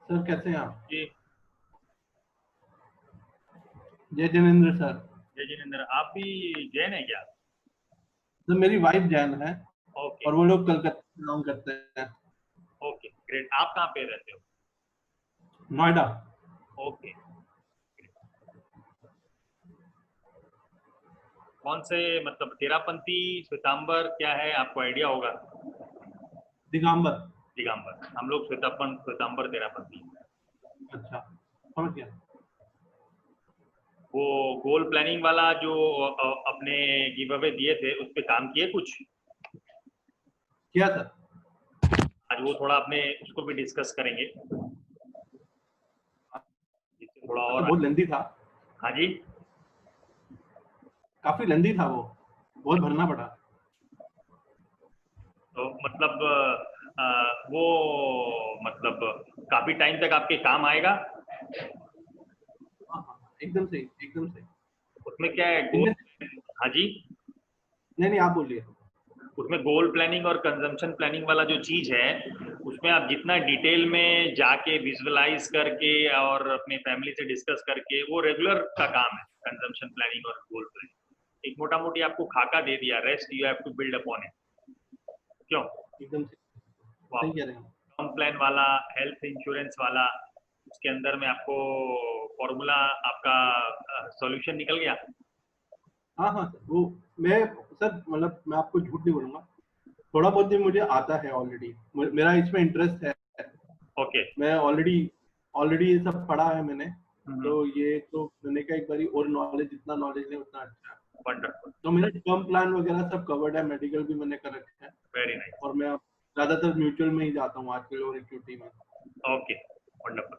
Sir कैसे हैं आप? जी। जय जिनेंद्र सर। जय जिनेंद्र, आप भी जैन है क्या? सर मेरी वाइफ जैन है ओके और वो लोग कलकत्ता से बिलोंग करते हैं। Okay great. आप कहाँ पे रहते हो? नोएडा। ओके। कौन से मतलब तेरापंथी, श्वेतांबर क्या है, आपको आइडिया होगा? दिगंबर। दिगंबर। हम लोग श्वेतांबर तेरापंथी। अच्छा, समझ गया। वो गोल प्लानिंग वाला जो अपने गिव अवे दिए थे उस पे काम किए कुछ? किया सर। आज वो थोड़ा अपने उसको भी डिस्कस करेंगे, जिससे थोड़ा तो और। बहुत लेंदी था। हाँ जी। काफी लेंदी था वो, बहुत भरना पड़ा। तो मतलब वो मतलब काफी टाइम तक आपके काम आएगा। हाँ हाँ, एकदम सही एकदम सही। उसमें क्या है गोल? इनमें हाँ जी। नहीं नहीं, आप बोलिए। उसमें गोल प्लानिंग और कंजम्पशन प्लानिंग वाला जो चीज है, उसमें आप जितना डिटेल में जाके विजुअलाइज करके और अपने फैमिली से डिस्कस करके, वो रेगुलर का काम है कंजम्पशन प्लानिंग और गोल प्लानिंग। एक मोटा मोटी आपको खाका दे दिया, rest you have to build upon it. क्यों? एकदम सही, वाह। सही कह रहे हैं। टर्म प्लान वाला, हेल्थ इंश्योरेंस वाला, उसके अंदर में आपको फॉर्मूला, आपका सॉल्यूशन निकल गया। हाँ हाँ सर, वो मैं सर मतलब मैं आपको झूठ नहीं बोलूंगा, थोड़ा बहुत भी मुझे आता है ऑलरेडी। मेरा इसमें इंटरेस्ट है। ओके। मैं ऑलरेडी ऑलरेडी ये सब पढ़ा है मैंने। तो ये तो मैंने कहा एक बारी और नॉलेज, जितना नॉलेज है उतना अच्छा है। वंडरफुल। तो मेरा टर्म प्लान वगैरह सब कवर्ड है, मेडिकल भी मैंने कर रखा है। Very nice. और मैं अब ज्यादातर म्यूचुअल में ही जाता हूँ आजकल और इक्विटी में। Okay wonderful.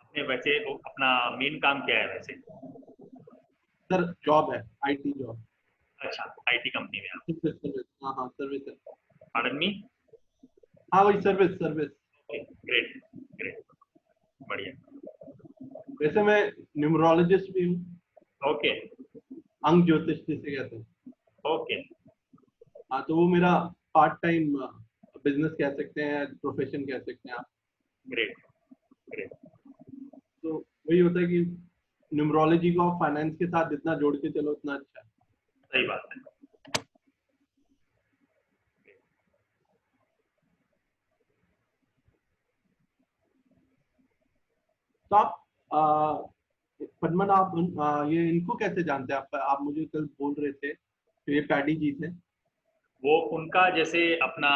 अपने वैसे वो अपना मेन काम क्या है वैसे? सर जॉब है, आईटी जॉब। अच्छा, आईटी कंपनी में आप? सर्विस सर्विस, हाँ हाँ सर्विस है। Pardon me? हाँ वही service service. Okay great great, बढ़िया। वैसे मैं न्यूमरोलॉजिस्ट भी हूँ, ओके अंग ज्योतिष जिसे कहते हैं। ओके हाँ तो वो मेरा पार्ट टाइम बिजनेस कह सकते हैं, प्रोफेशन कह सकते हैं आप। Great great. तो वही होता है कि न्यूमरोलॉजी को आप फाइनेंस के साथ जितना जोड़ के चलो उतना अच्छा है। सही बात है। तो आप पद्मनाभ ये इनको कैसे जानते हैं आप मुझे कल बोल रहे थे, तो ये पैडी जी थे। वो उनका जैसे अपना,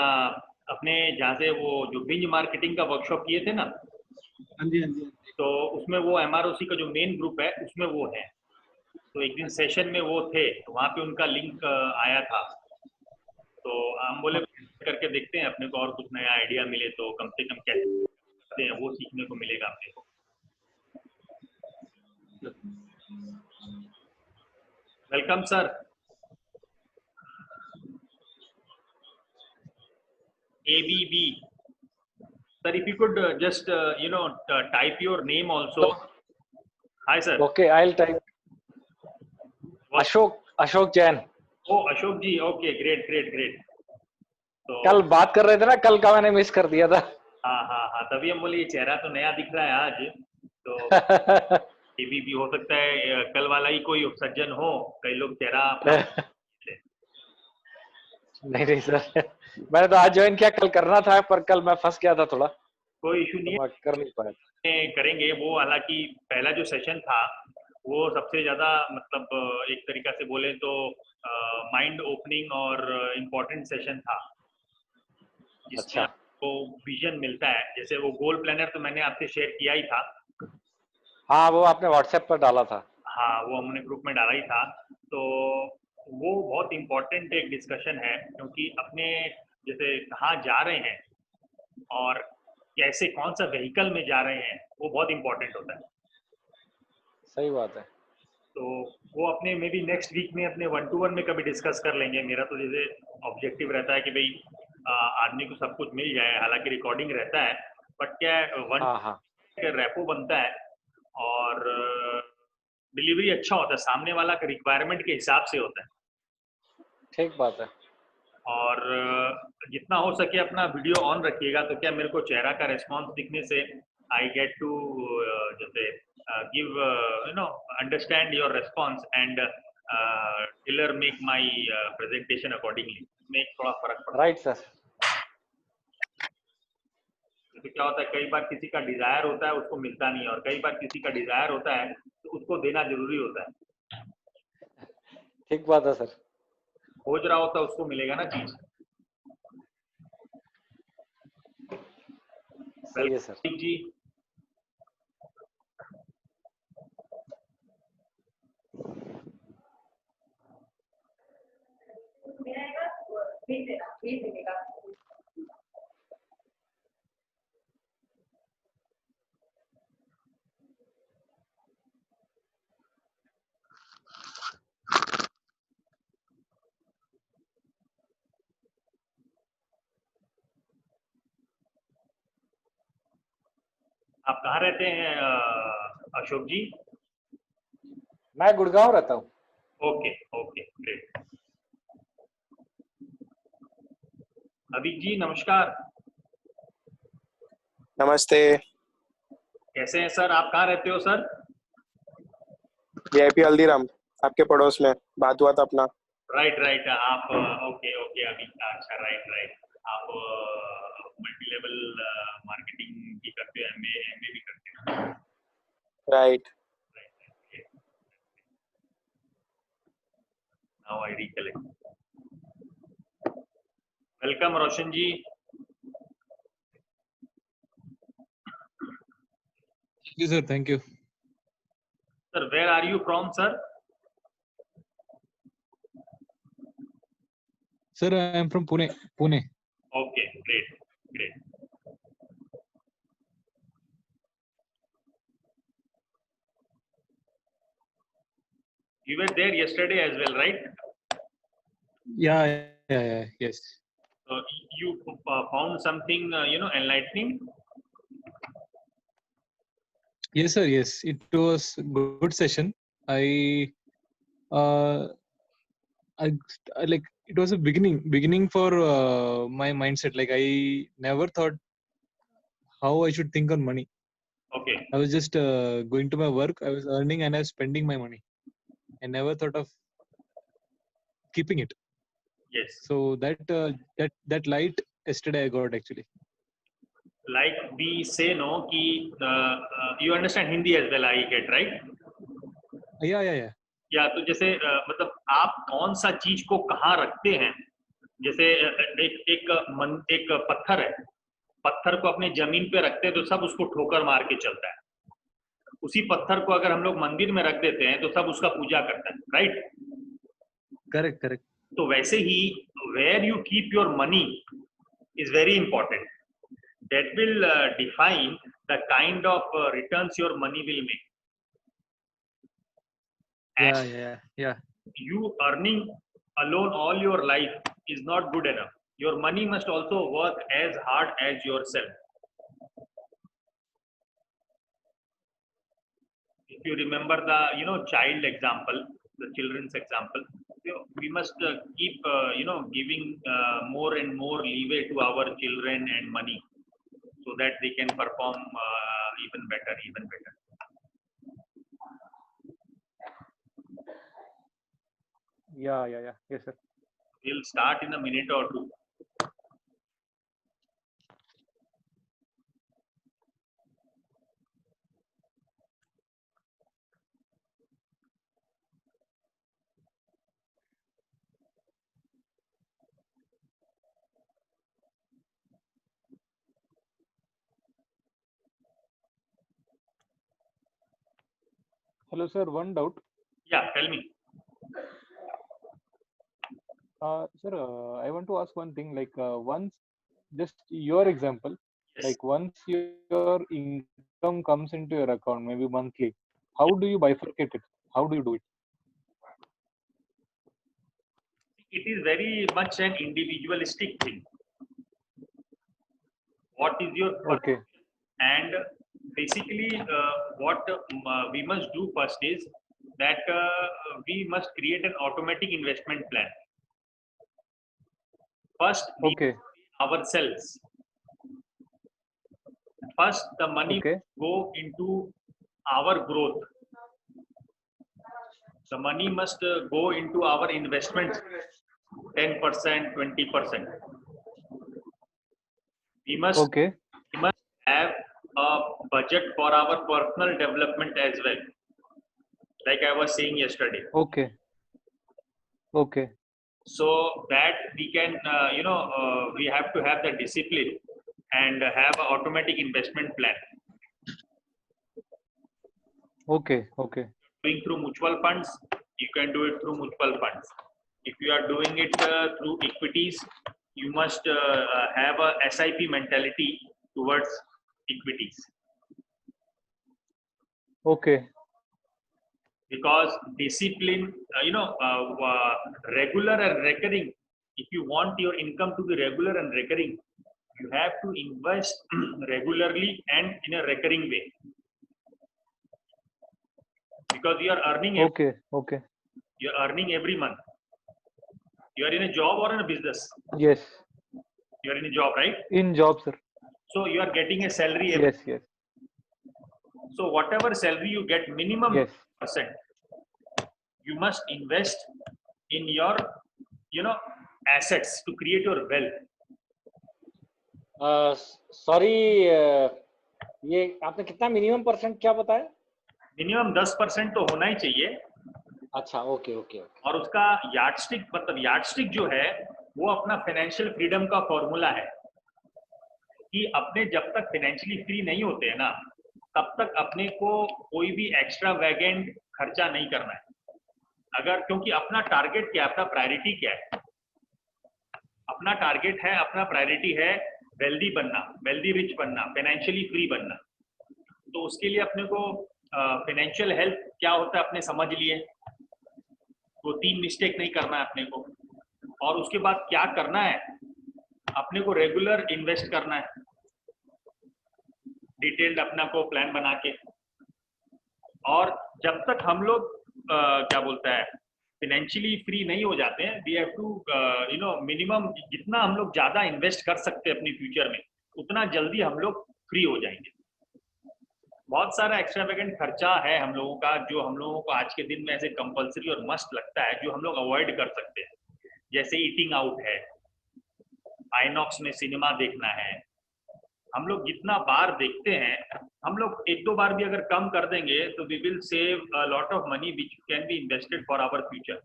अपने जहाँ से वो जो बिंज मार्केटिंग का वर्कशॉप किए थे ना, हाँ जी हाँ जी हाँ जी। तो उसमें वो एमआरओसी का जो मेन ग्रुप है उसमें वो है। तो एक दिन सेशन में वो थे, तो वहाँ पे उनका लिंक आया था। तो हम बोले ओके। करके देखते हैं, अपने को और कुछ नया आइडिया मिले तो कम से कम कैसे करते हैं वो सीखने को मिलेगा अपने को। Welcome sir. ABB sir, if you could just type your name also. Hi sir. Okay, I'll type. Ashok Jain. ओ Ashok ji, okay great great great. तो कल बात कर रहे थे ना, कल का मैंने मिस कर दिया था। हाँ हाँ हाँ, तभी हम बोले ये चेहरा तो नया दिख रहा है आज। तो ABB हो सकता है कल वाला ही कोई सज्जन हो, कई लोग चेहरा अपना नहीं सर, मैंने तो आज ज्वाइन किया, कल करना था पर कल मैं फंस गया था थोड़ा, कोई इशू नहीं तो मैं कर नहीं पाया। करेंगे वो। हालांकि पहला जो सेशन था वो सबसे ज्यादा मतलब एक तरीका से बोले तो माइंड ओपनिंग और इम्पोर्टेंट सेशन था, जिसमें अच्छा। आपको विजन मिलता है। जैसे वो गोल प्लानर तो मैंने आपसे शेयर किया ही था। हाँ, वो आपने व्हाट्सएप पर डाला था। हाँ, वो हमने ग्रुप में डाला ही था। तो वो बहुत इम्पोर्टेंट एक डिस्कशन है, क्योंकि अपने जैसे कहाँ जा रहे हैं और कैसे, कौन सा व्हीकल में जा रहे हैं, वो बहुत इम्पोर्टेंट होता है। सही बात है। तो वो अपने मे बी नेक्स्ट वीक में अपने 1-to-1 में कभी डिस्कस कर लेंगे। मेरा तो जैसे ऑब्जेक्टिव रहता है कि भाई आदमी को सब कुछ मिल जाए, हालांकि रिकॉर्डिंग रहता है, बट क्या है वन हाँ हाँ, रेपो बनता है और डिलीवरी अच्छा होता है, सामने वाला का रिक्वायरमेंट के हिसाब से होता है। ठीक बात है। और जितना हो सके अपना वीडियो ऑन रखिएगा, तो क्या मेरे को चेहरा का रिस्पॉन्स दिखने से I get to जैसे give understand your response and tailor make my presentation accordingly. Make थोड़ा फर्क पड़ता है. Right, sir. तो क्या होता है, कई बार किसी का डिजायर होता है उसको मिलता नहीं है, और कई बार किसी का डिजायर होता है तो उसको देना जरूरी होता है. ठीक बात है सर. खोज रहा होता है उसको मिलेगा ना चीज. सही है सर. जी आप कहाँ रहते हैं अशोक जी? मैं गुड़गांव रहता हूँ. Okay okay great. Abhik ji नमस्कार. नमस्ते. कैसे हैं सर? आप कहाँ रहते हो सर? वीआईपी हल्दीराम, आपके पड़ोस में. बात हुआ था अपना. Right right. आप ओके ओके अभी अच्छा राइट राइट. आप मल्टी लेवल मार्केटिंग भी करते हो, एमए भी करते हो. Right. Now I recollect. Welcome Roshan ji. Thank you, sir. Thank you. Sir, where are you from, sir? Sir, I am from Pune. Pune. Okay, great, great. You were there yesterday as well, right? Yeah, yes. So you found something, enlightening? Yes, sir. Yes, it was a good session. I like it was a beginning for my mindset. Like I never thought how I should think on money. Okay. I was just going to my work. I was earning and I was spending my money. I never thought of keeping it. Yes. So that light yesterday I got actually. Like we say, no, कि you understand Hindi as well, I get, right? Yeah. या तो जैसे मतलब आप कौन सा चीज को कहाँ रखते हैं. जैसे एक पत्थर है, पत्थर को अपने जमीन पे रखते हैं तो सब उसको ठोकर मार के चलता है. उसी पत्थर को अगर हम लोग मंदिर में रख देते हैं तो सब उसका पूजा करता है. राइट. Correct. तो वैसे ही where you keep your money is very important. That will define the kind of returns your money will make. And Yeah. you earning alone all your life is not good enough. Your money must also work as hard as yourself. If you remember the child example, the children's example, we must keep giving more and more leeway to our children and money so that they can perform even better. Yeah. Yes, sir. We'll start in a minute or two. Hello, sir. One doubt. Yeah, tell me. Sir, I want to ask one thing. Like once, just your example. Yes. Like once your income comes into your account, maybe monthly, how do you bifurcate it? How do you do it? It is very much an individualistic thing. What is your Okay. And basically what we must do first is that we must create an automatic investment plan. First, we Okay. ourselves. first the money Okay. go into our growth. The money must go into our investments, 10%, 20%. We must have a budget for our personal development as well, like I was saying yesterday. Okay. So that we can, we have to have the discipline and have an automatic investment plan. Okay. Doing through mutual funds, you can do it through mutual funds. If you are doing it through equities, you must have a SIP mentality towards equities. Okay. Because discipline, regular and recurring, if you want your income to be regular and recurring, you have to invest regularly and in a recurring way. Because you are earning you're earning every month. You are in a job or in a business? Yes. You are in a job, right? In job, sir. So you are getting a salary every Yes. So whatever salary you get, minimum Yes. percent, you must invest in your, assets to create your wealth. Sorry, ये आपने कितना minimum percent क्या बताया? Minimum 10% तो होना ही चाहिए. अच्छा, okay. और उसका यार्डस्टिक, मतलब यार्डस्टिक जो है वो अपना फाइनेंशियल फ्रीडम का फॉर्मूला है कि अपने जब तक फाइनेंशियली फ्री नहीं होते हैं ना, तब तक अपने को कोई भी एक्स्ट्रा वैगेंट खर्चा नहीं करना है. अगर, क्योंकि अपना टारगेट क्या है, अपना प्रायोरिटी क्या है, अपना टारगेट है, अपना प्रायोरिटी है वेल्दी बनना, वेल्दी रिच बनना, फाइनेंशियली फ्री बनना. तो उसके लिए अपने को फाइनेंशियल हेल्थ क्या होता है अपने समझ लिए, वो 3 मिस्टेक नहीं करना है अपने को. और उसके बाद क्या करना है, अपने को रेगुलर इन्वेस्ट करना है, डिटेल्ड अपना को प्लान बना के. और जब तक हम लोग क्या बोलता है फाइनेंशियली फ्री नहीं हो जाते हैं, वी हैव टू मिनिमम जितना हम लोग ज्यादा इन्वेस्ट कर सकते हैं अपने फ्यूचर में, उतना जल्दी हम लोग फ्री हो जाएंगे. बहुत सारा एक्स्ट्रावेगेंट खर्चा है हम लोगों का, जो हम लोगों को आज के दिन में ऐसे कंपलसरी और मस्ट लगता है, जो हम लोग अवॉइड कर सकते हैं. जैसे ईटिंग आउट है, आइनॉक्स में सिनेमा देखना है. हम लोग जितना बार देखते हैं, हम लोग 1-2 बार भी अगर कम कर देंगे तो we will save a lot of money which can be invested for our future,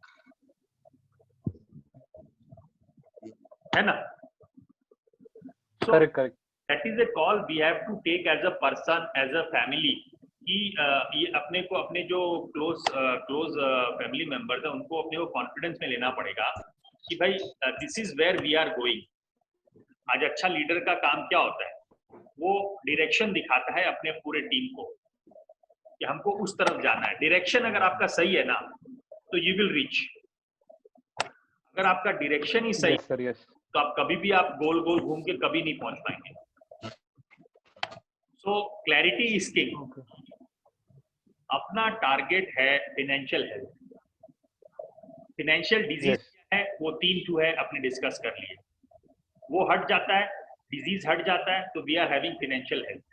है ना? So correct. that is a call we have to take as a person, as a family, कि ये अपने को, अपने जो क्लोज फैमिली मेंबर्स है, उनको अपने को कॉन्फिडेंस में लेना पड़ेगा कि भाई this is where we are going. आज अच्छा लीडर का काम क्या होता है, वो डायरेक्शन दिखाता है अपने पूरे टीम को कि हमको उस तरफ जाना है. डायरेक्शन अगर आपका सही है ना, तो यू विल रीच. अगर आपका डायरेक्शन ही सही है, तो आप कभी भी आप गोल गोल घूम के कभी नहीं पहुंच पाएंगे. सो क्लैरिटी इज किंग. अपना टारगेट है फाइनेंशियल हेल्थ. फाइनेंशियल डिजीज है वो 3 है, अपने डिस्कस कर लिए. वो हट जाता है, डिजीज हट जाता है, तो we are having financial health.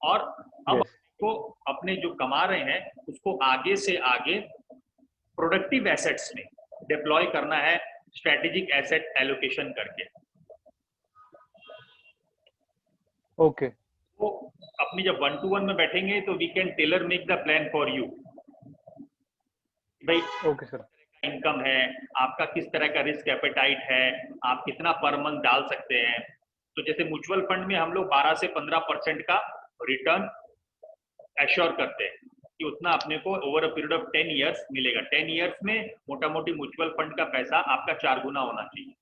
और अब को अपने जो कमा रहे हैं उसको आगे से आगे प्रोडक्टिव एसेट्स में डिप्लॉय करना है, स्ट्रेटेजिक एसेट एलोकेशन करके. ओके. तो अपनी जब 1-to-1 में बैठेंगे तो we can tailor make the plan for you. भाई ओके सर, इनकम है आपका, किस तरह का रिस्क एपेटाइट है, आप कितना पर मंथ डाल सकते हैं. तो जैसे म्यूचुअल फंड में हम लोग 12 से 15% का रिटर्न एश्योर करते हैं कि उतना अपने को over a period of 10 years मिलेगा. 10 इयर्स में मोटा मोटी म्यूचुअल फंड का पैसा आपका 4 गुना होना चाहिए.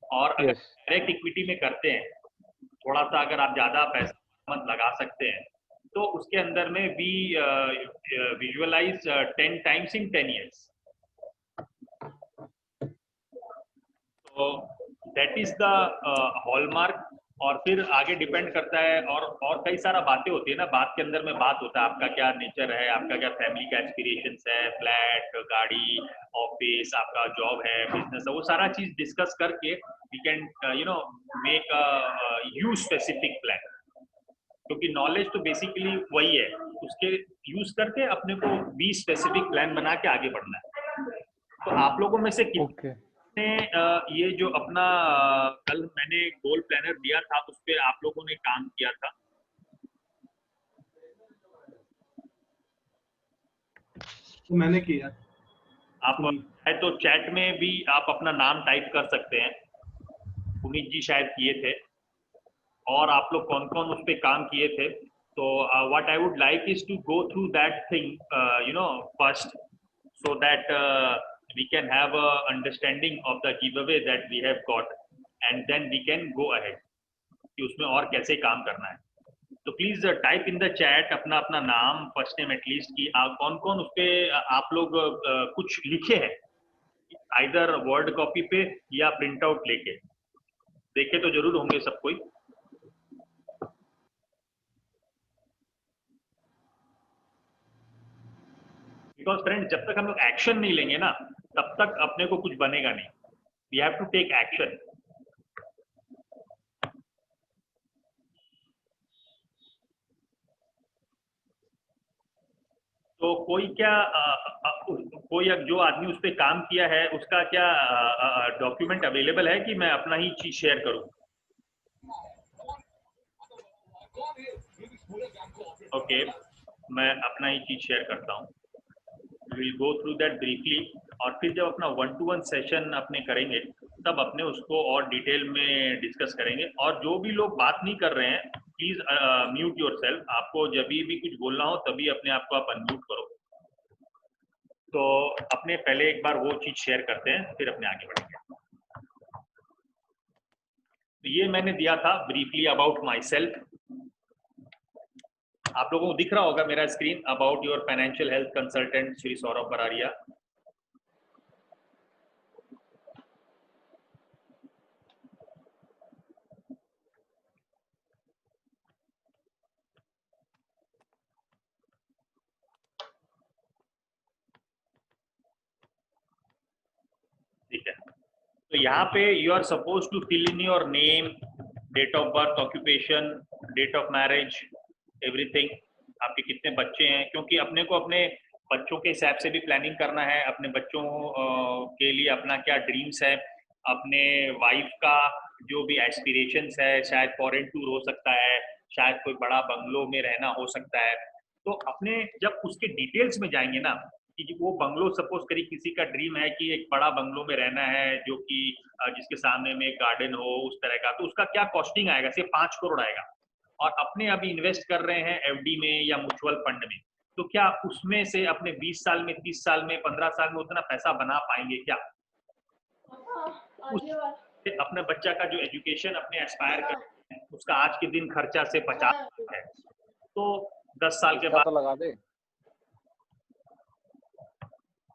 और अगर डायरेक्ट इक्विटी में करते हैं, थोड़ा सा अगर आप ज्यादा पैसा मत लगा सकते हैं, तो उसके अंदर में we visualise 10 times in 10 years. तो दैट इज द हॉलमार्क. और फिर आगे डिपेंड करता है, और कई सारा बातें होती है ना. बात के अंदर में बात होता है आपका क्या नेचर है, आपका क्या फैमिली का एस्पिरेशंस है, फ्लैट, गाड़ी, ऑफिस, आपका जॉब है, बिजनेस है, वो सारा चीज डिस्कस करके we can make a you specific plan, क्योंकि नॉलेज तो बेसिकली वही है, उसके यूज करके अपने को बी स्पेसिफिक प्लान बना के आगे बढ़ना है। तो आप लोगों में से कितने ये जो अपना कल मैंने गोल प्लानर दिया था उस पर आप लोगों ने काम किया था? तो मैंने किया। आप है तो चैट में भी आप अपना नाम टाइप कर सकते हैं। पुनीत जी शायद किए थे, और आप लोग कौन कौन उस पर काम किए थे। तो what I would like is to go through that thing first, so that we can have a understanding of the giveaway that we have got, and then we can go ahead कि उसमें और कैसे काम करना है। तो please type in the chat अपना अपना नाम, फर्स्ट नेम एटलीस्ट, कि कौन कौन उस पे आप लोग कुछ लिखे हैं, आइदर वर्ड कॉपी पे या प्रिंट आउट लेके। देखे तो जरूर होंगे सब कोई। बिकॉज फ्रेंड, जब तक हम लोग एक्शन नहीं लेंगे ना, तब तक अपने को कुछ बनेगा नहीं। We have to take action. तो कोई क्या कोई जो आदमी उस पर काम किया है उसका क्या डॉक्यूमेंट अवेलेबल है कि मैं अपना ही चीज शेयर करूं? ओके, मैं अपना ही चीज शेयर करता हूं। Will go through that briefly, और फिर जब अपना 1-to-1 सेशन अपने करेंगे तब अपने उसको और डिटेल में डिस्कस करेंगे। और जो भी लोग बात नहीं कर रहे हैं, प्लीज म्यूट योरसेल्फ। आपको जब भी कुछ बोलना हो तभी अपने आप को आप अनम्यूट करो। तो अपने पहले एक बार वो चीज शेयर करते हैं, फिर अपने आगे बढ़ेंगे। तो ये मैंने दिया था ब्रीफली अबाउट माई सेल्फ। आप लोगों को दिख रहा होगा मेरा screen, about your financial health consultant Shri Saurabh Bararia. ठीक है, तो यहाँ पे you are suppose to fill in your name, date of birth, occupation, date of marriage, everything. आपके कितने बच्चे हैं, क्योंकि अपने को अपने बच्चों के हिसाब से भी प्लानिंग करना है। अपने बच्चों के लिए अपना क्या ड्रीम्स है, अपने वाइफ का जो भी एस्पिरेशंस है, शायद फॉरेन टूर हो सकता है, शायद कोई बड़ा बंगलो में रहना हो सकता है। तो अपने जब उसके डिटेल्स में जाएंगे ना, कि वो बंगलो सपोज करिए किसी का ड्रीम है कि एक बड़ा बंगलो में रहना है जो कि जिसके सामने में गार्डन हो, उस तरह का, तो उसका क्या कॉस्टिंग आएगा? सिर्फ 5 करोड़ आएगा। और अपने अभी इन्वेस्ट कर रहे हैं एफडी में या म्यूचुअल फंड में, तो क्या उसमें से अपने 20 साल में, 30 साल में, 15 साल में उतना पैसा बना पाएंगे क्या? अपने बच्चा का जो एजुकेशन अपने एस्पायर कर, उसका आज के दिन खर्चा से 50 है, तो 10 साल के बाद तो लगा दे।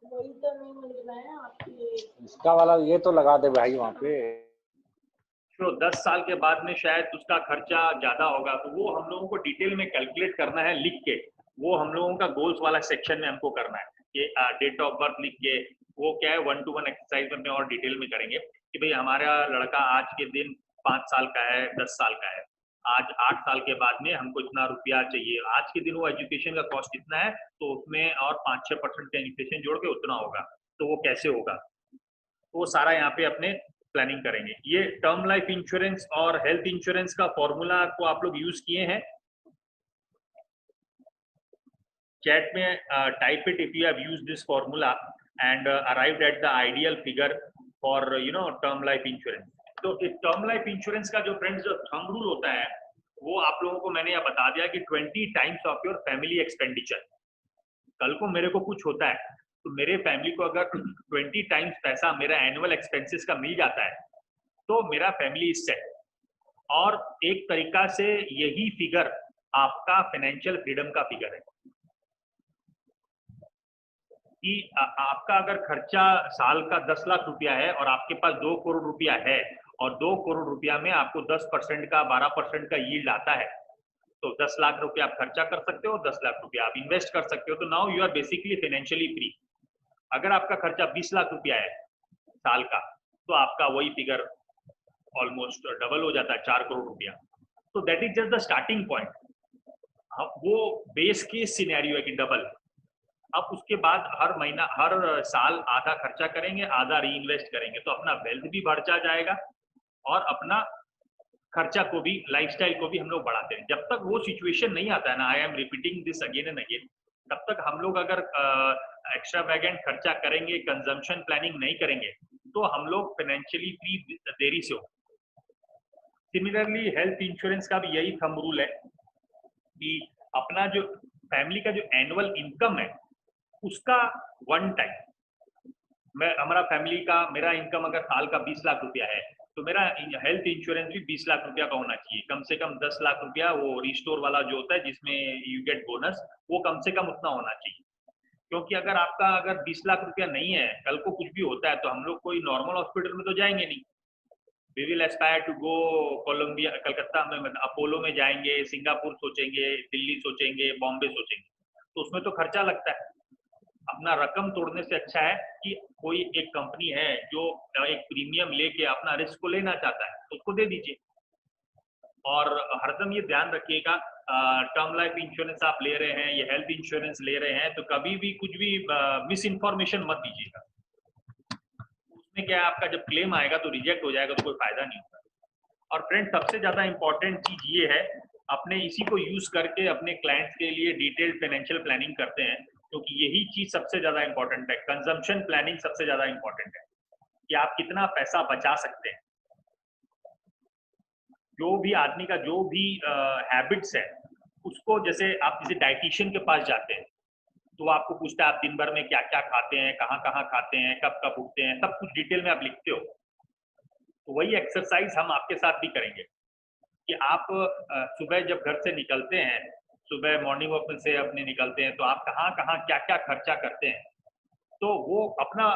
वही तो नहीं मिल रहा है आपके। इसका वाला ये तो लगा दे भाई वहाँ पे। तो 10 साल के बाद में शायद उसका खर्चा ज्यादा होगा, तो वो हम लोगों को डिटेल में कैलकुलेट करना है लिख के। वो हम लोगों का गोल्स वाला सेक्शन में हमको करना है कि डेट ऑफ बर्थ लिख के, वो क्या है 1-to-1 एक्सरसाइज में और डिटेल में करेंगे कि भाई हमारा लड़का आज के दिन 5 साल का है, 10 साल का है, आज 8 साल के बाद में हमको इतना रुपया चाहिए, आज के दिन वो एजुकेशन का कॉस्ट इतना है, तो उसमें और 5-6% का इन्फ्लेशन जोड़ के उतना होगा, तो वो कैसे होगा, वो सारा यहाँ पे अपने प्लानिंग करेंगे। ये टर्म लाइफ इंश्योरेंस और हेल्थ इंश्योरेंस का फॉर्मूला को आप लोग यूज किए हैं? चैट में type it if you have used this formula and arrived at the ideal figure for term life insurance. तो इस टर्म लाइफ इंश्योरेंस का जो फ्रेंड्स जो थंब रूल होता है, वो आप लोगों को मैंने यह बता दिया कि 20 times of your family expenditure. कल को मेरे को कुछ होता है तो मेरे फैमिली को अगर 20 टाइम्स पैसा मेरा एनुअल एक्सपेंसेस का मिल जाता है, तो मेरा फैमिली इज सेट। और एक तरीका से यही फिगर आपका फाइनेंशियल फ्रीडम का फिगर है कि आपका अगर खर्चा साल का 10 लाख रुपया है और आपके पास 2 करोड़ रुपया है, और 2 करोड़ रुपया में आपको 10% का 12% का यील्ड आता है, तो 10 लाख रुपया आप खर्चा कर सकते हो, 10 लाख रुपया आप इन्वेस्ट कर सकते हो। तो now you are basically financially free. अगर आपका खर्चा 20 लाख रुपया है साल का, तो आपका वही फिगर ऑलमोस्ट डबल हो जाता है, 4 करोड़ रुपया। तो that is just the starting point. वो बेस केस सिनेरियो है कि डबल। अब उसके बाद हर महीना हर साल आधा खर्चा करेंगे, आधा री इन्वेस्ट करेंगे, तो अपना वेल्थ भी बढ़ता जाएगा और अपना खर्चा को भी, लाइफस्टाइल को भी हम लोग बढ़ाते हैं। जब तक वो सिचुएशन नहीं आता है ना, I am repeating this again and again, तब तक हम लोग अगर एक्स्ट्रावैगेंट खर्चा करेंगे, कंजम्पशन प्लानिंग नहीं करेंगे, तो हम लोग फाइनेंशियली फ्री देरी से हो। सिमिलरली हेल्थ इंश्योरेंस का भी यही थंब रूल है कि अपना जो फैमिली का जो एनुअल इनकम है उसका वन टाइम, हमारा फैमिली का, मेरा इनकम अगर साल का 20 लाख रुपया है तो मेरा हेल्थ इंश्योरेंस भी 20 लाख रुपया का होना चाहिए। कम से कम 10 लाख रुपया वो रिस्टोर वाला जो होता है जिसमें यू गेट बोनस, वो कम से कम उतना होना चाहिए। क्योंकि अगर आपका अगर 20 लाख रुपया नहीं है, कल को कुछ भी होता है तो हम लोग कोई नॉर्मल हॉस्पिटल में तो जाएंगे नहीं। We will aspire to go Columbia, Calcutta में अपोलो में जाएंगे, सिंगापुर सोचेंगे, दिल्ली सोचेंगे, बॉम्बे सोचेंगे, तो उसमें तो खर्चा लगता है। अपना रकम तोड़ने से अच्छा है कि कोई एक कंपनी है जो एक प्रीमियम लेके अपना रिस्क को लेना चाहता है तो उसको दे दीजिए। और हरदम ये ध्यान रखिएगा, टर्म लाइफ इंश्योरेंस आप ले रहे हैं या हेल्थ इंश्योरेंस ले रहे हैं तो कभी भी कुछ भी मिस इन्फॉर्मेशन मत दीजिएगा। उसमें क्या है, आपका जब क्लेम आएगा तो रिजेक्ट हो जाएगा तो कोई फायदा नहीं होगा। और फ्रेंड, सबसे ज्यादा इंपॉर्टेंट चीज ये है, अपने इसी को यूज करके अपने क्लाइंट्स के लिए डिटेल्ड फाइनेंशियल प्लानिंग करते हैं, क्योंकि यही चीज सबसे ज्यादा इंपॉर्टेंट है। कंजम्पशन प्लानिंग सबसे ज्यादा इंपॉर्टेंट है कि आप कितना पैसा बचा सकते हैं। जो भी आदमी का जो भी हैबिट्स है उसको, जैसे आप किसी डाइटिशियन के पास जाते हैं तो वो आपको पूछता है आप दिन भर में क्या क्या खाते हैं, कहाँ कहाँ खाते हैं, कब कब उठते हैं, सब कुछ डिटेल में आप लिखते हो। तो वही एक्सरसाइज हम आपके साथ भी करेंगे कि आप सुबह जब घर से निकलते हैं, सुबह मॉर्निंग वॉक से अपने निकलते हैं तो आप कहाँ कहाँ क्या क्या खर्चा करते हैं, तो वो अपना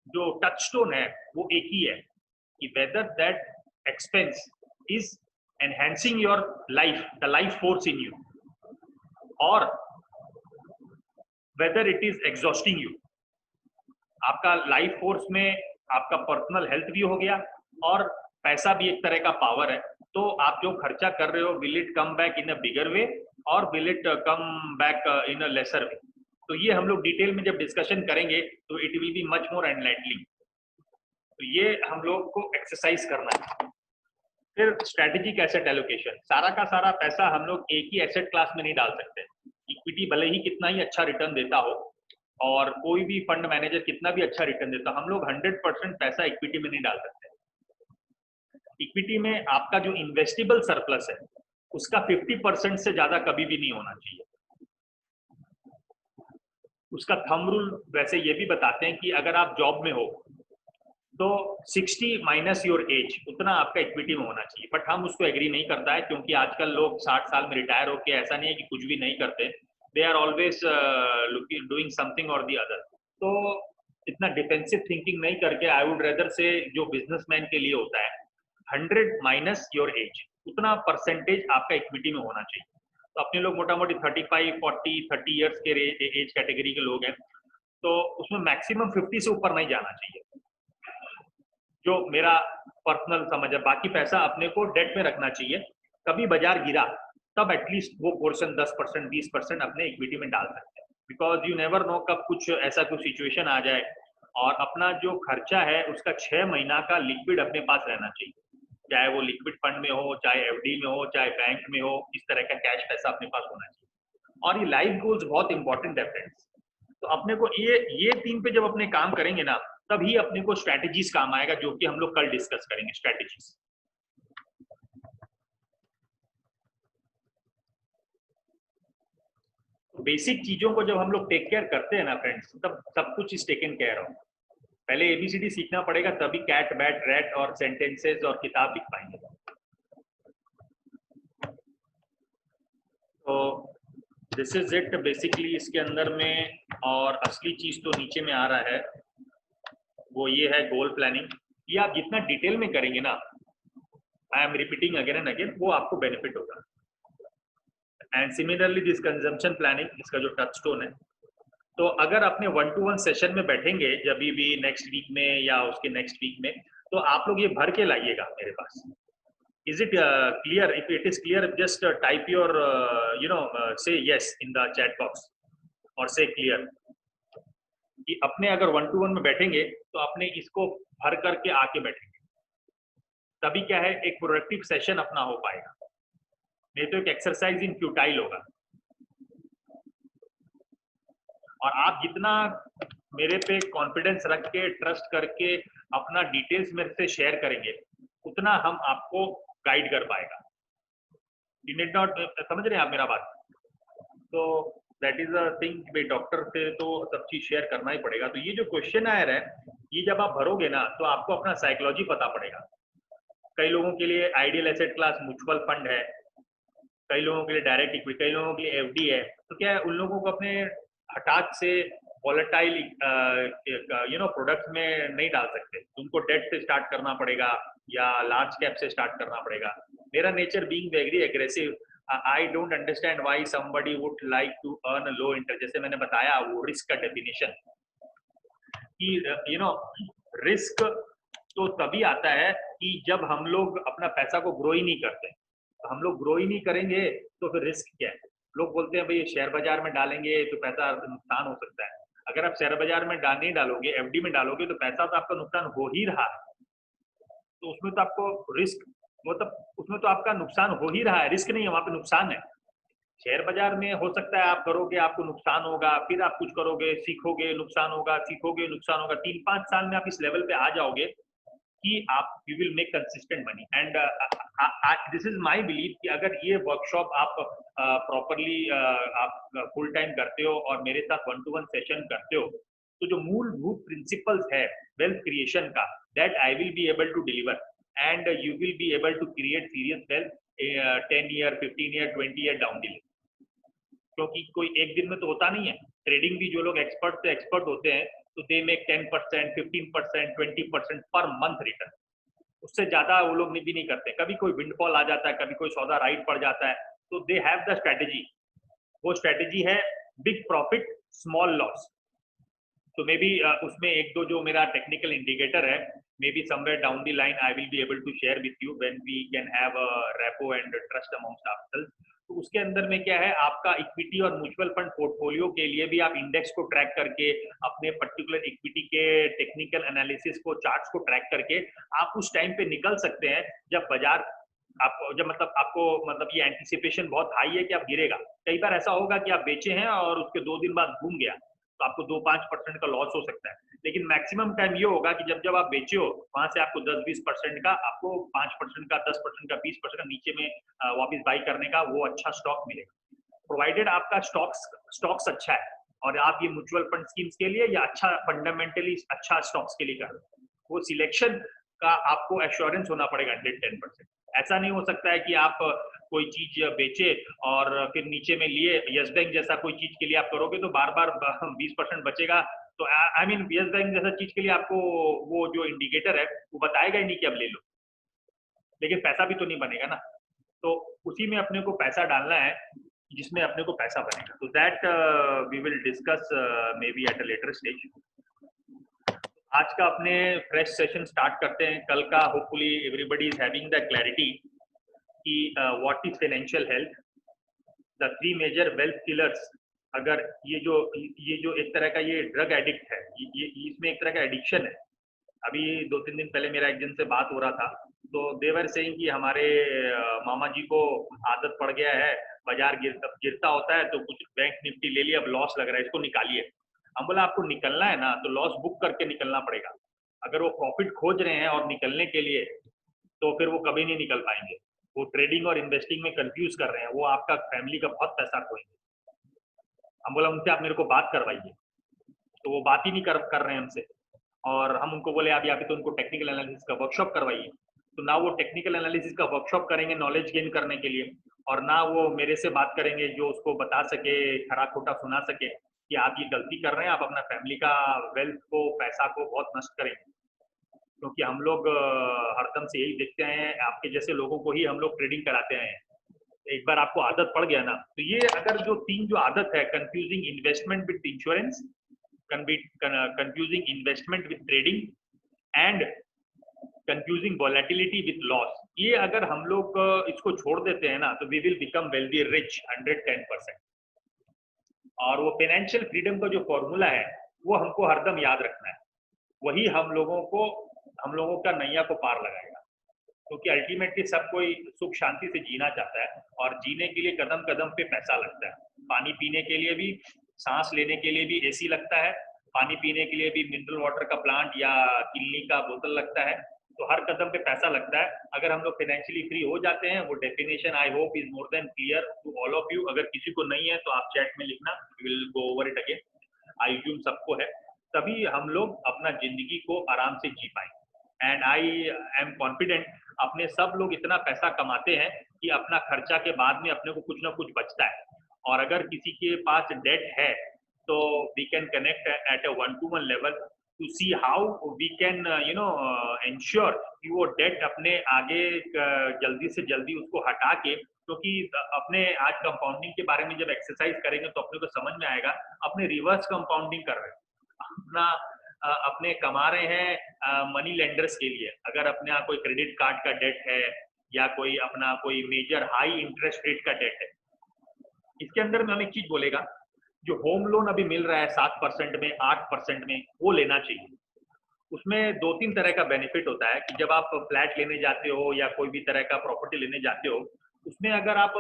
जो टचस्टोन है वो एक ही है कि whether that expense is enhancing your life, the life force in you, और whether it is exhausting you. आपका लाइफ फोर्स में आपका पर्सनल हेल्थ भी हो गया और पैसा भी एक तरह का पावर है। तो आप जो खर्चा कर रहे हो, will it come back in a bigger way और will it come back in a lesser way. तो ये हम लोग डिटेल में जब डिस्कशन करेंगे तो it will be much more enlightening. तो ये हम लोग को एक्सरसाइज करना है। फिर स्ट्रेटेजिक एसेट एलोकेशन, सारा का सारा पैसा हम लोग एक ही एसेट क्लास में नहीं डाल सकते। इक्विटी भले ही कितना ही अच्छा रिटर्न देता हो और कोई भी फंड मैनेजर कितना भी अच्छा रिटर्न देता, हम लोग 100% पैसा इक्विटी में नहीं डाल सकते। इक्विटी में आपका जो इन्वेस्टेबल सरप्लस है उसका 50% से ज्यादा कभी भी नहीं होना चाहिए। उसका थंब रूल वैसे ये भी बताते हैं कि अगर आप जॉब में हो तो 60 माइनस योर एज उतना आपका इक्विटी में होना चाहिए। बट हम उसको एग्री नहीं करता है, क्योंकि आजकल लोग 60 साल में रिटायर होके ऐसा नहीं है कि कुछ भी नहीं करते, they are always doing something और दी अदर। तो इतना डिफेंसिव थिंकिंग नहीं करके आई वुड रेदर से जो बिजनेसमैन के लिए होता है 100 माइनस योर एज, उतना परसेंटेज आपका इक्विटी में होना चाहिए। तो अपने लोग मोटा मोटी 35, 40, 30 ईयर्स के एज कैटेगरी के लोग हैं, तो उसमें मैक्सिमम 50 से ऊपर नहीं जाना चाहिए, जो मेरा पर्सनल समझ है। बाकी पैसा अपने को डेट में रखना चाहिए। कभी बाजार गिरा तब एटलीस्ट वो पोर्शन 10%, 20% अपने इक्विटी में डाल सकते हैं, बिकॉज यू नेवर नो कब कुछ ऐसा कुछ सिचुएशन आ जाए। और अपना जो खर्चा है उसका 6 महीना का लिक्विड अपने पास रहना चाहिए, चाहे वो लिक्विड फंड में हो, चाहे एफडी में हो, चाहे बैंक में हो, इस तरह का कैश पैसा अपने पास होना चाहिए। और ये लाइफ गोल्स बहुत इंपॉर्टेंट है फ्रेंड्स। तो अपने को ये 3 पे जब अपने काम करेंगे ना, तभी अपने को स्ट्रैटेजीज काम आएगा, जो कि हम लोग कल डिस्कस करेंगे। स्ट्रैटेजीज बेसिक चीजों को जब हम लोग टेक केयर करते हैं ना फ्रेंड्स, तब सब कुछ इज टेकन केयर ऑफ। पहले एबीसीडी सीखना पड़ेगा, तभी कैट, बैट, रैट और सेंटेंसेस और किताब लिख पाएंगे। तो दिस इज इट बेसिकली इसके अंदर में। और असली चीज तो नीचे में आ रहा है, वो ये है गोल प्लानिंग। ये आप जितना डिटेल में करेंगे ना, I am repeating again and again, वो आपको बेनिफिट होगा। And similarly this consumption planning, इसका जो टचस्टोन है, तो अगर अपने 1-to-1 सेशन में बैठेंगे जब भी नेक्स्ट वीक में या उसके नेक्स्ट वीक में, तो आप लोग ये भर के लाइएगा मेरे पास। Is it clear? If it is clear, just type your, say yes in the chat box or say clear. कि अपने अगर 1-to-1 में बैठेंगे तो अपने इसको भर करके आके बैठेंगे, तभी क्या है एक प्रोडक्टिव सेशन अपना हो पाएगा, नहीं तो एक एक्सरसाइज इन फ्यूटाइल होगा। और आप जितना मेरे पे कॉन्फिडेंस रख के ट्रस्ट करके अपना डिटेल्स मेरे से शेयर करेंगे, उतना हम आपको गाइड कर पाएगा। यू नीड नॉट, समझ रहे हैं आप मेरा बात? तो दैट इज अ थिंग, भाई डॉक्टर से तो सब चीज शेयर करना ही पड़ेगा। तो ये जो क्वेश्चन आयर है, ये जब आप भरोगे ना तो आपको अपना साइकोलॉजी पता पड़ेगा। कई लोगों के लिए ideal asset class mutual fund है, कई लोगों के लिए डायरेक्ट इक्विटी, कई लोगों के लिए एफडी है। तो क्या है, उन लोगों को अपने हठात से वॉलेटाइल प्रोडक्ट्स में नहीं डाल सकते, उनको डेट से स्टार्ट करना पड़ेगा या लार्ज कैप से स्टार्ट करना पड़ेगा। मेरा nature being very aggressive, I don't understand why somebody would like to earn low interest. जैसे मैंने बताया वो रिस्क का डेफिनेशन कि रिस्क तो तभी आता है कि जब हम लोग अपना पैसा को ग्रो ही नहीं करते। तो हम लोग ग्रो ही नहीं करेंगे तो फिर रिस्क क्या है? लोग बोलते हैं भाई शेयर बाजार में डालेंगे तो पैसा नुकसान हो सकता है। अगर आप शेयर बाजार में नहीं डालोगे, एफडी में डालोगे, तो पैसा तो आपका नुकसान हो ही रहा है। तो उसमें तो आपको रिस्क, मतलब उसमें तो आपका नुकसान हो ही रहा है, रिस्क नहीं है, वहां पे नुकसान है। शेयर बाजार में हो सकता है आप करोगे आपको नुकसान होगा, फिर आप कुछ करोगे सीखोगे नुकसान होगा, सीखोगे नुकसान होगा। 3-5 साल में आप इस लेवल पे आ जाओगे कि आप you will make consistent money. And this is my believe कि अगर ये वर्कशॉप आप प्रॉपरली आप फुल टाइम करते हो और मेरे साथ 1-to-1 सेशन करते हो, तो जो मूलभूत प्रिंसिपल्स है वेल्थ क्रिएशन का, that I will be able to deliver and you will be able to create serious wealth 10 year, 15 year, 20 year down the line. क्योंकि कोई एक दिन में तो होता नहीं है। ट्रेडिंग भी जो लोग एक्सपर्ट होते हैं तो they make 10%, 15%, 20% per month return. उससे ज्यादा वो लोग भी नहीं करते। कभी कोई विंडफॉल आ जाता है, कभी कोई सौदा राइट पड़ जाता है, तो दे हैव द स्ट्रेटेजी। वो स्ट्रेटेजी है बिग प्रॉफिट स्मॉल लॉस। तो मे बी उसमें एक दो जो मेरा टेक्निकल इंडिकेटर है, maybe somewhere down the line I will be able to share with you when we can have a rapport and trust amongst ourselves. तो उसके अंदर में क्या है, आपका इक्विटी और म्यूचुअल फंड पोर्टफोलियो के लिए भी आप इंडेक्स को ट्रैक करके, अपने पर्टिकुलर इक्विटी के टेक्निकल एनालिसिस को, चार्ट्स को ट्रैक करके आप उस टाइम पे निकल सकते हैं जब बाजार आपको ये एंटिसिपेशन बहुत हाई है कि आप गिरेगा। कई बार ऐसा होगा कि आप बेचे हैं और उसके 2 दिन बाद घूम गया, तो आपको 2-5% का लॉस हो सकता है। लेकिन मैक्सिमम टाइम ये होगा कि जब आप बेचे हो, वहां से आपको 10-20% का, आपको 5% का, 10% का, 20% का नीचे में वापस बाई करने का वो अच्छा स्टॉक मिलेगा, प्रोवाइडेड आपका स्टॉक्स अच्छा है और आप ये म्यूचुअल फंड स्कीम्स के लिए या अच्छा फंडामेंटली अच्छा स्टॉक्स के लिए कर रहे हो। वो सिलेक्शन का आपको एश्योरेंस होना पड़ेगा 10%। ऐसा नहीं हो सकता है कि आप कोई चीज बेचे और फिर नीचे में लिए, यस बैंक जैसा कोई चीज के लिए आप करोगे तो बार बार 20% बचेगा। तो आई मीन यस बैंक जैसा चीज के लिए आपको वो जो इंडिकेटर है वो बताएगा ही नहीं कि अब ले लो, लेकिन पैसा भी तो नहीं बनेगा ना। तो उसी में अपने को पैसा डालना है जिसमें अपने को पैसा बनेगा। तो that we will discuss maybe at a later stage. आज का अपने फ्रेश सेशन स्टार्ट करते हैं। कल का hopefully everybody is having the clarity कि what is financial health, the 3 major wealth killers. अगर ये जो एक तरह का ये ड्रग एडिक्ट है, ये इसमें एक तरह का एडिक्शन है। अभी 2-3 दिन पहले मेरा एक जन से बात हो रहा था, तो देवर सेइंग कि हमारे मामा जी को आदत पड़ गया है, बाजार गिरता होता है तो कुछ बैंक निफ्टी ले लिया, अब लॉस लग रहा है, इसको निकालिए। हम बोला आपको निकलना है ना तो लॉस बुक करके निकलना पड़ेगा। अगर वो प्रॉफिट खोज रहे हैं और निकलने के लिए, तो फिर वो कभी नहीं निकल पाएंगे। वो ट्रेडिंग और इन्वेस्टिंग में कंफ्यूज कर रहे हैं, वो आपका फैमिली का बहुत पैसा खोएंगे। हम बोला उनसे आप मेरे को बात करवाइए, तो वो बात ही नहीं कर रहे हैं हमसे। और हम उनको बोले आप या फिर तो उनको टेक्निकल एनालिसिस का वर्कशॉप करवाइए। तो ना वो टेक्निकल एनालिसिस का वर्कशॉप करेंगे नॉलेज गेन करने के लिए, और ना वो मेरे से बात करेंगे जो उसको बता सके, खरा खोटा सुना सके कि आप ये गलती कर रहे हैं, आप अपना फैमिली का वेल्थ को, पैसा को बहुत नष्ट करेंगे। क्योंकि हम लोग हरदम से यही देखते हैं, आपके जैसे लोगों को ही हम लोग ट्रेडिंग कराते हैं। एक बार आपको आदत पड़ गया ना, तो ये अगर जो 3 जो आदत है, confusing investment with insurance, confusing investment with trading and confusing volatility with loss, ये अगर हम लोग इसको छोड़ देते हैं ना तो we will become wealthy rich 110%। और वो फाइनेंशियल फ्रीडम का जो फॉर्मूला है वो हमको हरदम याद रखना है, वही हम लोगों का नैया को पार लगाएगा। क्योंकि अल्टीमेटली सब कोई सुख शांति से जीना चाहता है और जीने के लिए कदम कदम पे पैसा लगता है। पानी पीने के लिए भी, सांस लेने के लिए भी एसी लगता है, पानी पीने के लिए भी मिनरल वाटर का प्लांट या किल्ली का बोतल लगता है। तो हर कदम पे पैसा लगता है। अगर हम लोग फाइनेंशियली फ्री हो जाते हैं, वो definition I hope is more than clear to all of you. अगर किसी को नहीं है तो आप चैट में लिखना, we will go over it again. I assume सबको है, तभी हम लोग अपना जिंदगी को आराम से जी पाएंगे। एंड आई एम कॉन्फिडेंट अपने सब लोग इतना पैसा कमाते हैं कि अपना खर्चा के बाद में अपने को कुछ ना कुछ बचता है। और अगर किसी के पास डेट है तो we can connect at a 1-to-1 level to see how we can ensure कि वो डेट अपने आगे जल्दी से जल्दी उसको हटा के, क्योंकि अपने आज कंपाउंडिंग के बारे में जब एक्सरसाइज करेंगे तो अपने को समझ में आएगा अपने रिवर्स कंपाउंडिंग कर रहे हैं, अपने कमा रहे हैं मनी लेंडर्स के लिए। अगर अपने यहाँ कोई क्रेडिट कार्ड का डेट है या कोई अपना कोई मेजर हाई इंटरेस्ट रेट का डेट है, इसके अंदर में हम एक चीज बोलेगा, जो होम लोन अभी मिल रहा है 7% में, 8% में, वो लेना चाहिए। उसमें 2-3 तरह का बेनिफिट होता है कि जब आप फ्लैट लेने जाते हो या कोई भी तरह का प्रॉपर्टी लेने जाते हो, उसमें अगर आप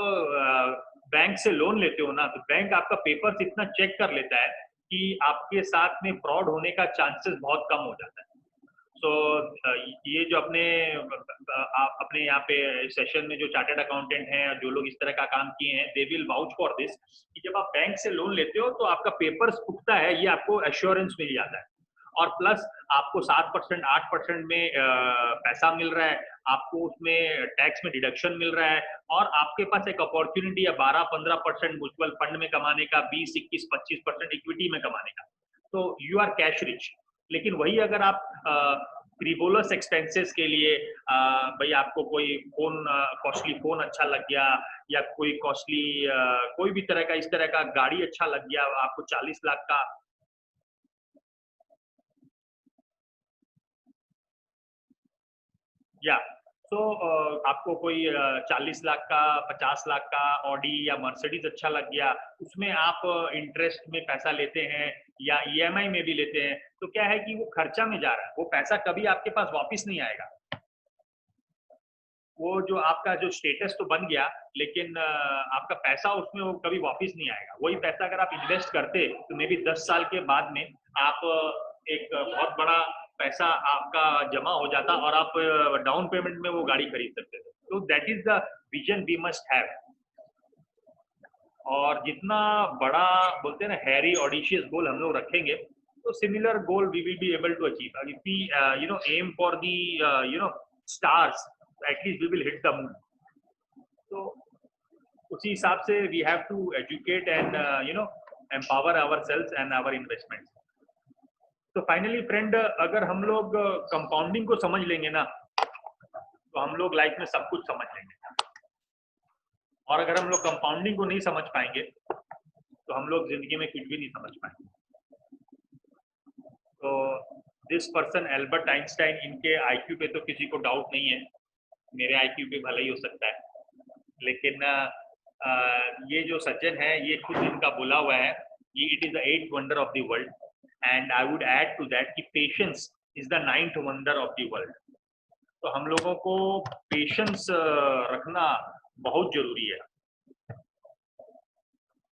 बैंक से लोन लेते हो ना, तो बैंक आपका पेपर्स इतना चेक कर लेता है कि आपके साथ में फ्रॉड होने का चांसेस बहुत कम हो जाता है। तो ये जो अपने यहाँ पे सेशन में जो चार्टर्ड अकाउंटेंट हैं, जो लोग इस तरह का काम किए हैं, they will vouch for this कि जब आप बैंक से लोन लेते हो तो आपका पेपर्स पुख्ता है, ये आपको एश्योरेंस मिल जाता है। और प्लस आपको 7%, 8% में पैसा मिल रहा है, आपको उसमें टैक्स में डिडक्शन मिल रहा है, और आपके पास एक अपॉर्चुनिटी है 12-15% म्यूचुअल फंड में कमाने का, 20-21-25% इक्विटी में कमाने का। तो यू आर कैश रिच। लेकिन वही अगर आप फ्रीवोलस एक्सपेंसेस के लिए भाई आपको कोई फोन, कॉस्टली फोन अच्छा लग गया, या कोई कॉस्टली कोई भी तरह का इस तरह का गाड़ी अच्छा लग गया, आपको 40 लाख का या तो आपको कोई 40 लाख का, 50 लाख का ऑडी या मर्सिडीज अच्छा लग गया, उसमें आप इंटरेस्ट में पैसा लेते हैं या ईएमआई में भी लेते हैं, तो क्या है कि वो खर्चा में जा रहा है, वो पैसा कभी आपके पास वापस नहीं आएगा। वो जो आपका जो स्टेटस तो बन गया, लेकिन आपका पैसा उसमें वो कभी वापस नहीं आएगा। वही पैसा अगर आप इन्वेस्ट करते तो मे बी 10 साल के बाद में आप एक बहुत बड़ा पैसा आपका जमा हो जाता और आप डाउन पेमेंट में वो गाड़ी खरीद सकते थे। तो that is the vision we must have. और जितना बड़ा बोलते हैं ना हैरी ऑडिशियस गोल हम लोग रखेंगे, तो similar goal we will be able to achieve. If we aim for the stars, at least we will hit the moon. तो उसी हिसाब से we have to educate and empower ourselves and our investments. तो finally friend, अगर हम लोग compounding को समझ लेंगे ना, तो हम लोग लाइफ में सब कुछ समझ लेंगे। और अगर हम लोग कंपाउंडिंग को नहीं समझ पाएंगे तो हम लोग जिंदगी में कुछ भी नहीं समझ पाएंगे। तो दिस पर्सन एल्बर्ट आइंस्टाइन, इनके आईक्यू पे तो किसी को डाउट नहीं है, मेरे आईक्यू पे भले ही हो सकता है, लेकिन ये जो सज्जन है ये खुद इनका बोला हुआ है, ये it is the 8th wonder of the world, and I would add to that कि patience is the 9th wonder of the world. तो हम लोगों को पेशेंस रखना बहुत जरूरी है।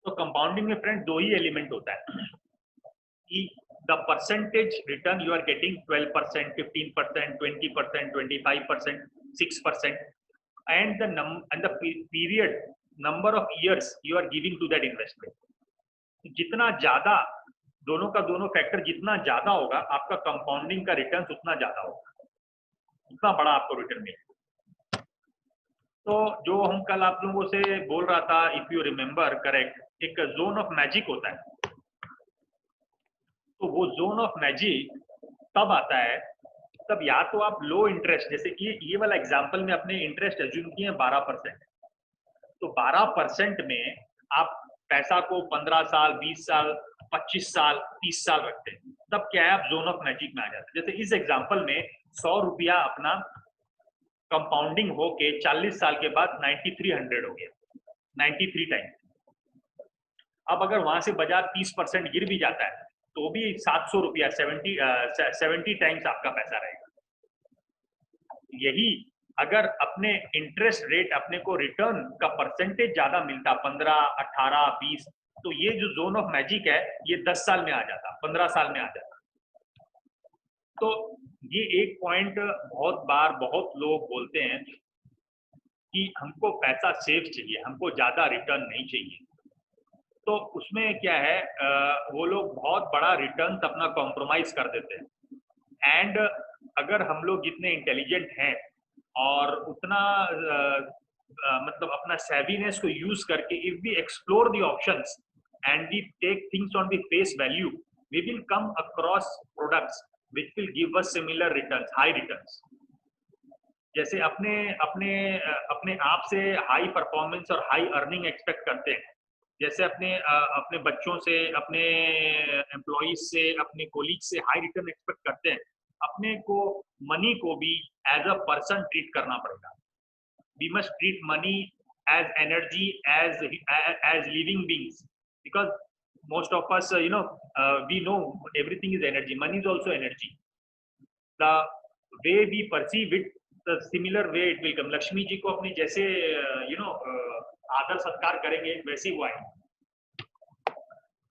तो कंपाउंडिंग में फ्रेंड 2 ही एलिमेंट होता है कि the percentage return you are getting 12%, 15%, 20%, 25%, 6%, and the period number of years you are giving to that investment. जितना ज्यादा दोनों का दोनों फैक्टर जितना ज्यादा होगा, आपका कंपाउंडिंग का रिटर्न उतना ज्यादा होगा, उतना बड़ा आपको रिटर्न मिलेगा। तो जो हम कल आप लोगों से बोल रहा था, इफ यू रिमेम्बर करेक्ट, एक जोन ऑफ मैजिक होता है। तो वो जोन ऑफ मैजिक तब आता है तब या तो आप लो इंटरेस्ट, जैसे कि ये वाला एग्जांपल में अपने इंटरेस्ट एज्यूम किए 12%, तो 12% में आप पैसा को 15 साल 20 साल 25 साल 30 साल रखते हैं, तब क्या है आप जोन ऑफ मैजिक में आ जाते हैं। जैसे इस एग्जांपल में 100 रुपया अपना कंपाउंडिंग होके 40 साल के बाद 9300 हो गया, 93 टाइम। अब अगर वहां से बाजार 30% गिर भी जाता है तो भी 700 रुपया 70 टाइम्स आपका पैसा रहेगा। यही अगर अपने इंटरेस्ट रेट अपने को रिटर्न का परसेंटेज ज्यादा मिलता 15, 18, 20, तो ये जो जोन ऑफ मैजिक है ये 10 साल में आ जाता, 15 साल में आ जाता। तो ये एक पॉइंट बहुत बार बहुत लोग बोलते हैं कि हमको पैसा सेफ चाहिए, हमको ज्यादा रिटर्न नहीं चाहिए। तो उसमें क्या है वो लोग बहुत बड़ा रिटर्न अपना कॉम्प्रोमाइज कर देते हैं। एंड अगर हम लोग जितने इंटेलिजेंट हैं और उतना मतलब अपना सेविनेस को यूज करके if we explore the options and we take things on the face value, we will come across products which will give us similar returns, high returns. जैसे अपने अपने अपने आप से हाई परफॉर्मेंस और हाई अर्निंग एक्सपेक्ट करते हैं, जैसे अपने बच्चों से, अपने एम्प्लॉइज से, अपने कोलीग से हाई रिटर्न एक्सपेक्ट करते हैं, अपने को मनी को भी एज अ पर्सन ट्रीट करना पड़ेगा। We must treat money as energy, as living beings, because most of us we know everything is energy, money is also energy. The way we perceive it, the similar way it will come. Lakshmi ji को अपनी जैसे आदर सत्कार करेंगे वैसे ही वो आएंगे।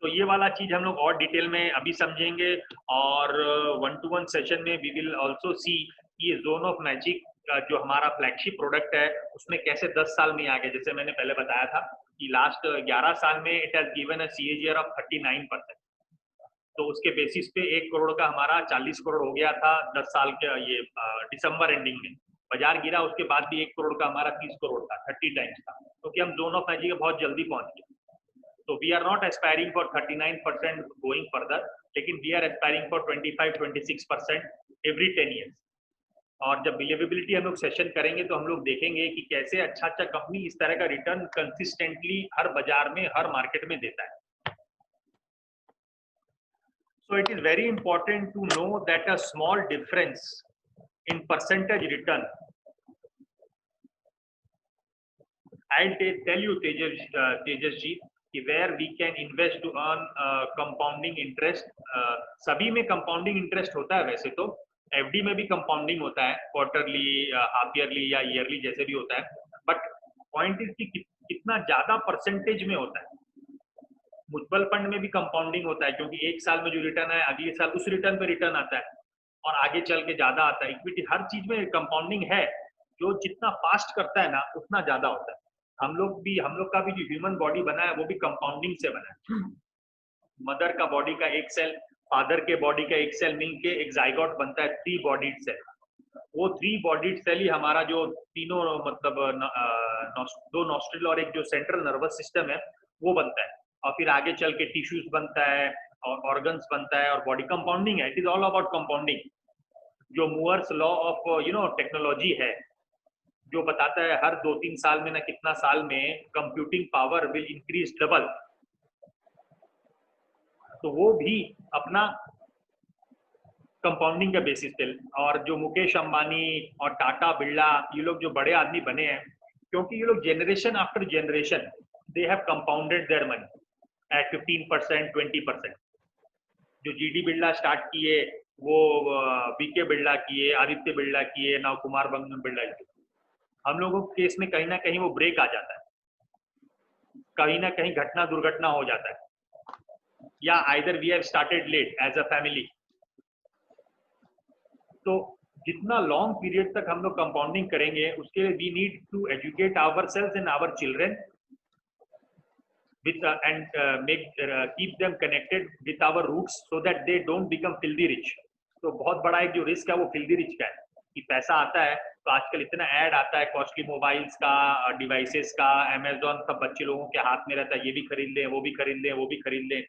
तो ये वाला चीज हम लोग और डिटेल में अभी समझेंगे और 1-to-1 सेशन में वी विल आल्सो सी ये जोन ऑफ मैजिक जो हमारा फ्लैगशिप प्रोडक्ट है उसमें कैसे 10 साल में आ गया। जैसे मैंने पहले बताया था कि लास्ट 11 साल में it has given a CAGR of 39%। तो उसके बेसिस पे 1 करोड़ का हमारा 40 करोड़ हो गया था 10 साल के ये दिसंबर एंडिंग में। बाजार गिरा उसके बाद भी 1 करोड़ का हमारा 30 करोड़ था, 30 टाइम्स था, क्योंकि हम जोन ऑफ मैजिक बहुत जल्दी पहुंच गए। तो we are not aspiring for 39% going further, लेकिन we are aspiring for 25-26% every 10 years. और जब बिलीवेबिलिटी हम लोग सेशन करेंगे तो हम लोग देखेंगे कि कैसे अच्छा कंपनी इस तरह का रिटर्न कंसिस्टेंटली हर बाजार में, हर मार्केट में देता है। So it is very important to know that a small difference in percentage return, I'll tell you Tejas ji, where we can invest to earn compounding interest. सभी में compounding interest होता है, वैसे तो FD में भी compounding होता है, क्वार्टरली, हाफ ईयरली या ईयरली जैसे भी होता है, बट पॉइंट इज कि कितना ज्यादा परसेंटेज में होता है। म्यूचुअल फंड में भी कंपाउंडिंग होता है, क्योंकि एक साल में जो रिटर्न है अगले साल उस रिटर्न पे रिटर्न आता है और आगे चल के ज्यादा आता है। इक्विटी हर चीज में कंपाउंडिंग है, जो जितना फास्ट करता है ना उतना ज्यादा होता है। हम लोग का भी जो ह्यूमन बॉडी बना है वो भी कंपाउंडिंग से बना है। मदर का बॉडी का एक सेल, फादर के बॉडी का एक सेल मिलके एक जाइगोट बनता है 3 बॉडीड सेल। वो 3 बॉडीड सेल ही हमारा जो तीनों मतलब 2 नॉस्ट्रिल और एक जो सेंट्रल नर्वस सिस्टम है वो बनता है, और फिर आगे चल के टिश्यूज बनता है और ऑर्गन्स बनता है और बॉडी कंपाउंडिंग है। It is all about compounding. जो मूअर्स लॉ ऑफ टेक्नोलॉजी है जो बताता है हर 2-3 साल में ना कितना साल में computing power will increase double, तो वो भी अपना कंपाउंडिंग का बेसिस पे। और जो मुकेश अंबानी और टाटा बिरला ये लोग जो बड़े आदमी बने हैं, क्योंकि ये लोग generation after generation they have compounded their money at 15%, 20%। जो GD बिरला स्टार्ट किए वो BK बिरला किए, आदित्य बिरला किए, नाउ कुमार बंगन बिरला किए। हम लोगों के केस में कहीं ना कहीं वो ब्रेक आ जाता है, कहीं ना कहीं घटना दुर्घटना हो जाता है, या either we have started late as a family. तो जितना लॉन्ग पीरियड तक हम लोग कंपाउंडिंग करेंगे उसके लिए we need to educate ourselves and our children with and keep them connected with our roots so that they don't become filthy rich। तो बहुत बड़ा एक जो रिस्क है वो filthy rich का है कि पैसा आता है तो आजकल इतना ऐड आता है कॉस्टली मोबाइल्स का, डिवाइसेस का, अमेज़न सब बच्चे लोगों के हाथ में रहता है, ये भी खरीद लें, वो भी खरीद लें, वो भी खरीद लें।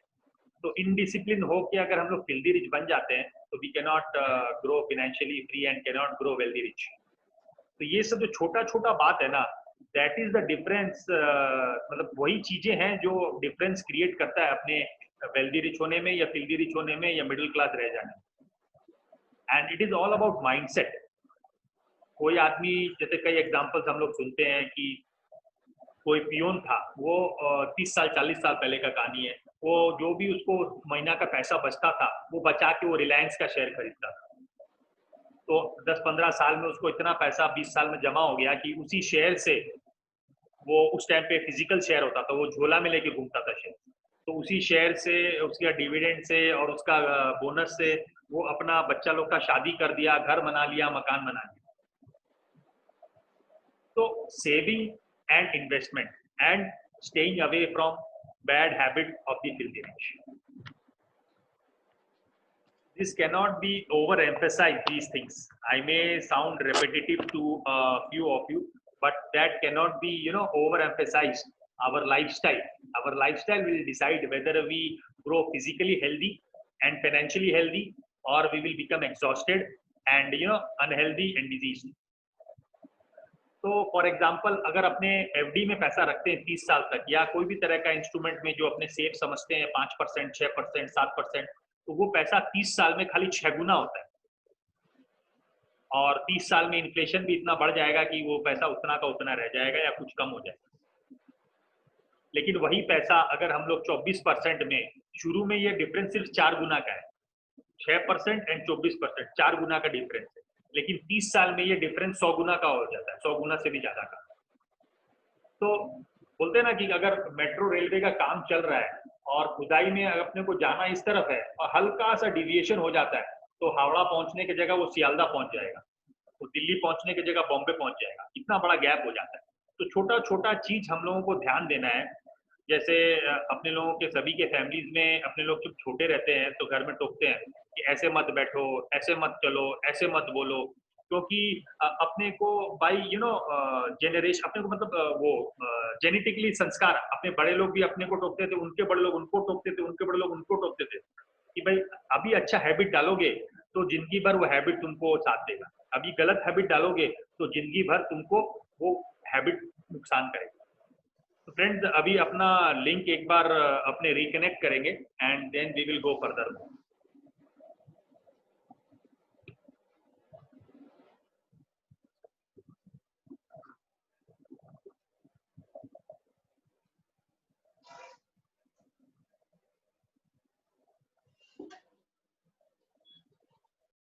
तो इनडिसिप्लिन हो के अगर हम लोग फिल्दी रिच बन जाते हैं तो we can not grow financially free and can not grow wealthy rich. तो ये सब जो छोटा छोटा बात है ना, दैट इज द डिफरेंस। मतलब वही चीजें हैं जो डिफरेंस क्रिएट करता है अपने वेल्दी रिच होने में या फिल्दी रिच होने में या मिडिल क्लास रह जाने में। And it is all about mindset. कोई आदमी, जैसे कई एग्जांपल्स हम लोग सुनते हैं कि कोई पियोन था, वो 30 साल 40 साल पहले का कहानी है, वो जो भी उसको महीना का पैसा बचता था वो बचा के वो रिलायंस का शेयर खरीदता था। तो 10-15 साल में उसको इतना पैसा 20 साल में जमा हो गया कि उसी शेयर से वो, उस टाइम पे फिजिकल शेयर होता था, वो झोला में लेके घूमता था शेयर, तो उसी शेयर से, उसका डिविडेंड से और उसका बोनस से वो अपना बच्चा लोग का शादी कर दिया, घर बना लिया, मकान बना लिया। तो saving and investment and staying away from bad habit of the filthy rich. This cannot be overemphasized, these things. I may sound repetitive to a few of you, but that cannot be, overemphasized. Our lifestyle will decide whether we grow physically healthy and financially healthy, or we will become exhausted and unhealthy and diseased. तो for example, अगर अपने FD में पैसा रखते हैं 30 साल तक, या कोई भी तरह का इंस्ट्रूमेंट में जो अपने सेफ समझते हैं 5%, 6%, 7%, तो वो पैसा 30 साल में खाली 6 गुना होता है। और 30 साल में इन्फ्लेशन भी इतना बढ़ जाएगा कि वो पैसा उतना का उतना रह जाएगा या कुछ कम हो जाएगा। लेकिन वही पैसा अगर हम लोग 24% में, शुरू में ये डिफरेंस सिर्फ 4 गुना का है, 6% एंड 24%, 4 गुना का डिफरेंस है, लेकिन 30 साल में ये डिफरेंस 100 गुना का हो जाता है, 100 गुना से भी ज्यादा का। तो बोलते हैं ना कि अगर मेट्रो रेलवे का काम चल रहा है और खुदाई में अपने को जाना इस तरफ है और हल्का सा डिविएशन हो जाता है, तो हावड़ा पहुंचने की जगह वो सियालदा पहुंच जाएगा, तो दिल्ली पहुंचने की जगह बॉम्बे पहुंच जाएगा, इतना बड़ा गैप हो जाता है। तो छोटा छोटा चीज हम लोगों को ध्यान देना है। जैसे अपने लोगों के सभी के फैमिलीज में अपने लोग जब छोटे रहते हैं तो घर में टोकते हैं कि ऐसे मत बैठो, ऐसे मत चलो, ऐसे मत बोलो, क्योंकि अपने को बाई जनरेशन, अपने को मतलब वो जेनेटिकली संस्कार, अपने बड़े लोग भी अपने को टोकते थे, उनके बड़े लोग उनको टोकते थे, उनके बड़े लोग उनको टोकते थे कि भाई अभी अच्छा हैबिट डालोगे तो जिंदगी भर वो हैबिट तुमको साथ देगा, अभी गलत हैबिट डालोगे तो जिंदगी भर तुमको वो हैबिट नुकसान करेगा। तो फ्रेंड्स, अभी अपना लिंक एक बार अपने रिकनेक्ट करेंगे and then we will go further.